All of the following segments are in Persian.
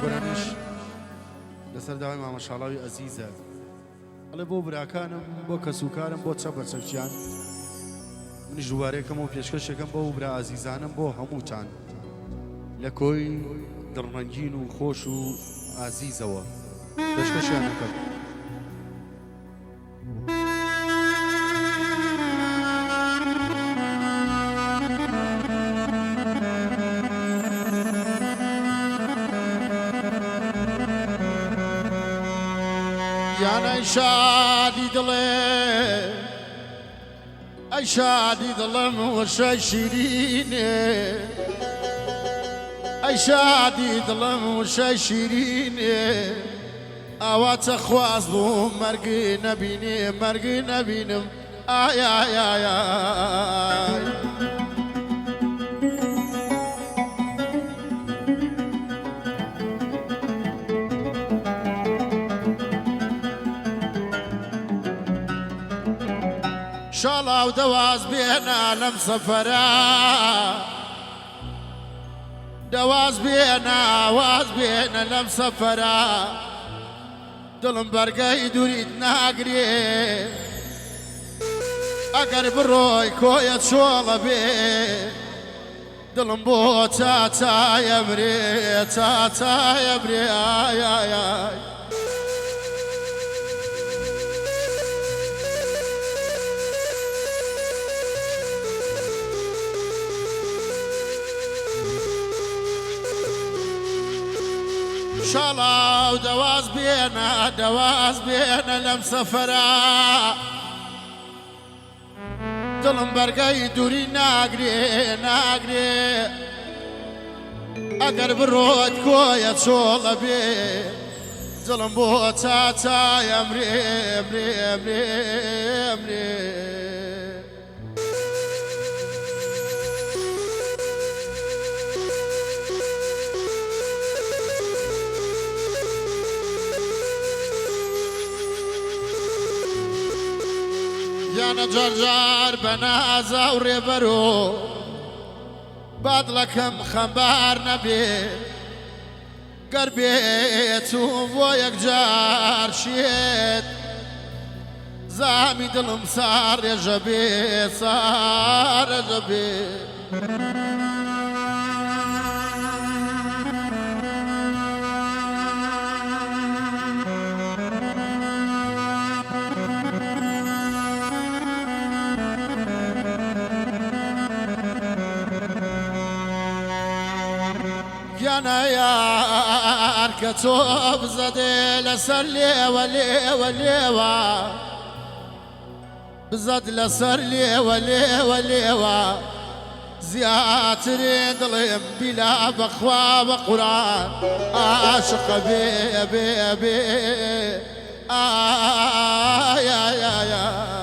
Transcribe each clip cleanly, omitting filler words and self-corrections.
گۆرانیش لەسەر داوای مامەشاڵاوی ئەزیزە ئەڵێ بۆ براکانم بۆ کەسوکارم بۆ چە بەچەکچیان منیش دووبارەیەکەم و پێشکەشێکم بۆ برا ئازیزانم بۆ هەمووتان لە کۆی دڕمەنگین و خۆش و ئازیزەوە پێشکەشیانەکەم. یانەی شادی دڵێ ئەی شادی دڵم وشەی شیرینێ ئەی شادی دڵم وشەی شیرینێ ئاوا چە خواز بووم مەرگی نەبینێ مەرگی نەبینم ئای ئای ئای ئای شاڵاو دەواز بێنە لەم سەفەرە دەواز بێنە واز بێنە لەم سەفەرە دڵم بەرگەی دووریت ناگرێ ئەگەر بڕۆی کۆیە چۆڵە بێ دڵم بۆ چاچایە برێ چاچایە برێ ئای ئای ئای شاڵاو دەواز بێنە لەم سەفەرە دڵم بەرگەی دووری ناگرێ ناگرێ ئەگەر بڕۆت کۆیە چۆڵە بێ دڵم بۆ چاچایە ئەمرێ ئەمرێ ئەمرێ ئەمرێ یانە جارجار بە نازا و ڕێبەرۆ بادڵەکەم خەمبار نەبێ گەر بێتوم بۆ یەکجار شێت زامی دڵم ساڕێژە بێ ساڕێژە بێ یانە یار کە تۆ بزەدێ لەسەر لێوە لێوە لێوە بزەد لەسەر لێوە لێوە لێوە زیاترێ دڵێم بیلا بەخوا بە قورآن عاشقە بێ بێ بێ ئای ئای ئای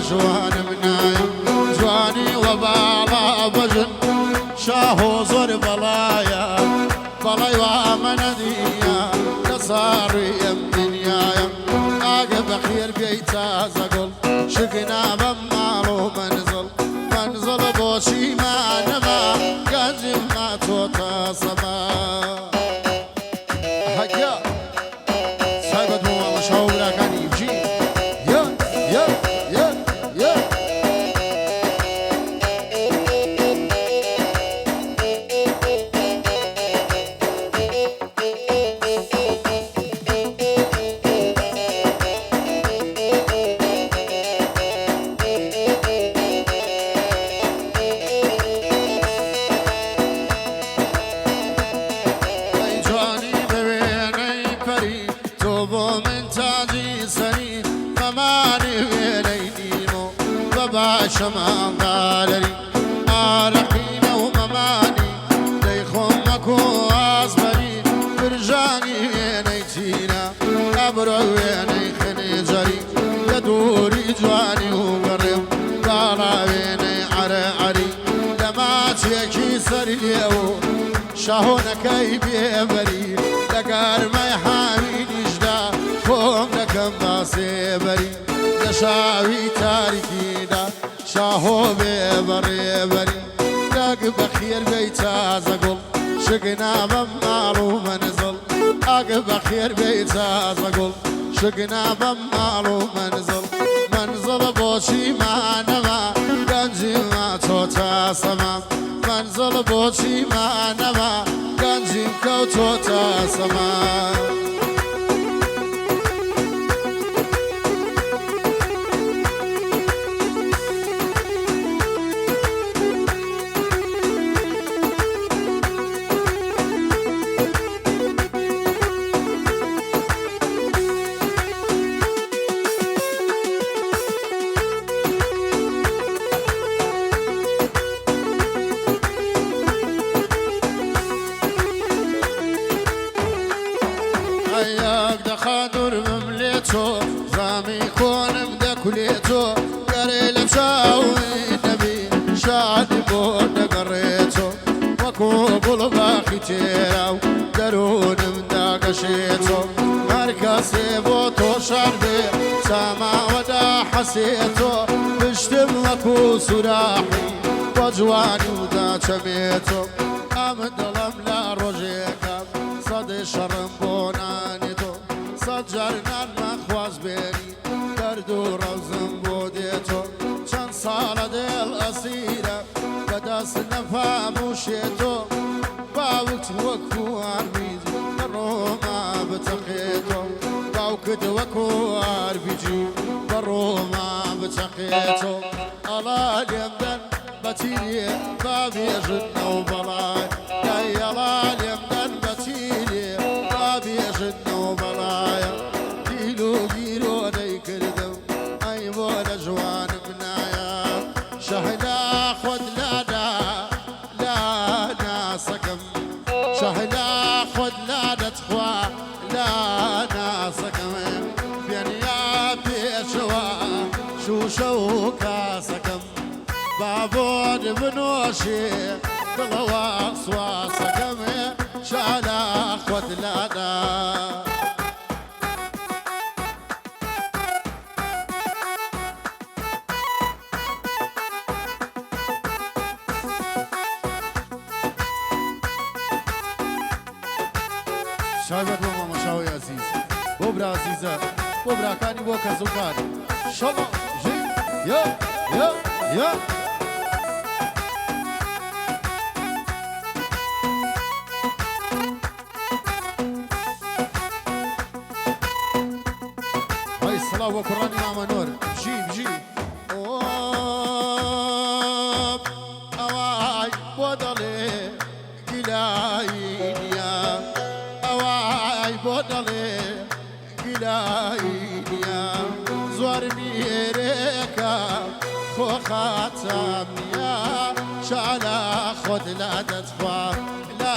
جوان منايم جواني وبالا بجن شاهو زور بلايا بلاي وامن دنيا نصاري ام دنيا اقب خير بيتا زقل شقنا بمالو منزل بوشي ما نما قازم ما توتا سما هيا سايبت مو والله شاورا كان يجي شمان داري عارقين ومماني ليخمك وازمري برجاني نيتينا أبرويني خنجري يدوري جواني وقرب طالعيني عري لما تيكي سريو شاهونك يبيبري لقار ما يحامي نجدا فوم لكم باسيبري لشاوي تاريكينا شاهو بيبري لق بخير بيتا زقل شقنا بمالو منزل أق بخير بيتا زقل شقنا بمالو منزل بوشي ما نما گنجی ما توتا سما منزل بوشي ما نما گنجی کو توتا سما زامي كونم دكوليتو قريل مشاوي نبي شادي بود قريتو وكو قلباخي تيراو درونم داقشيتو مركزي بوتو شربي سما ودا حسيتو بشتم وكو سراحي وجواني ودا شميتو أمد ظلم لا رجيكا صدي شرم بونانيتو صجرنا المخواز بيني درد ورزم بوديتو چند سال دل أسيرة بدست نفهموشيتو باوكت وكو عربيجي بروما بتقيتو باوكت وكو عربيجي بروما بتقيتو الله اليمدن بتيلي بابي جنة وبلاي يا الله اليمدن بتيلي بابي جنة وبلاي جيلو ديكردو أي بولا جوان بنايا شهلا خد لا ناسكم شهلا خد لا تخوى لا ناسكم بينيا بيشوا شو كاسكم بابود بنوشي بغواص واسكم شهلا خد لا شايبت بوما مشاوي عزيز بوبرا عزيزة بوبرا كاني بوكا زوكاني شالله جي يا هاي الصلاة وقراني مع نور بجي أواي بودالي كلاينيا أواي بودالي كلاينيا زوار ميريكا خو خاتميا شعلا خد لا تدفع لا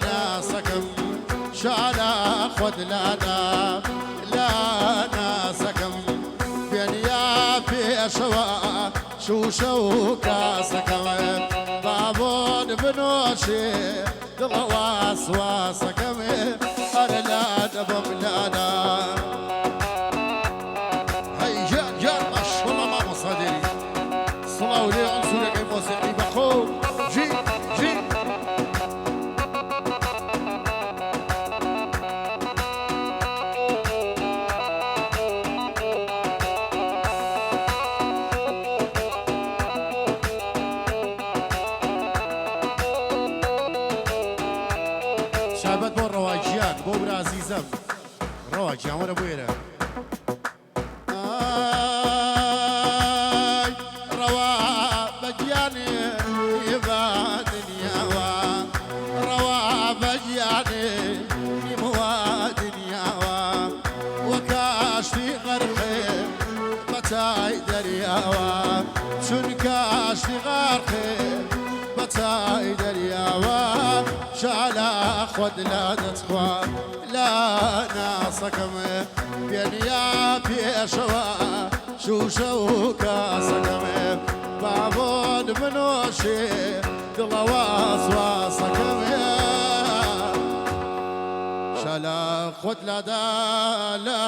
ناسكم شعلا خد لا ناسكم بينيا في شوا شو كاسكم بابون بنوشي دلواس واسكم أنا لا دبم لا هيا ما شاء الله ما مصادري صلاة ولي عنصرك موسيقي بخو جي شعبت بو رواجيان بو برازيزم رواجيان ورا بويرة بەتای دەریاوە چونکە ئاشتی غارقێ بەتای دەریاوە شالا خۆت لا دەتخوا لا ناسەکەمێ پێنیا پێشەوە شوشە و کاسەکەمێ بابۆن منۆشێ دڵەوە سواسەکەمێ شالا خۆت لا دا لا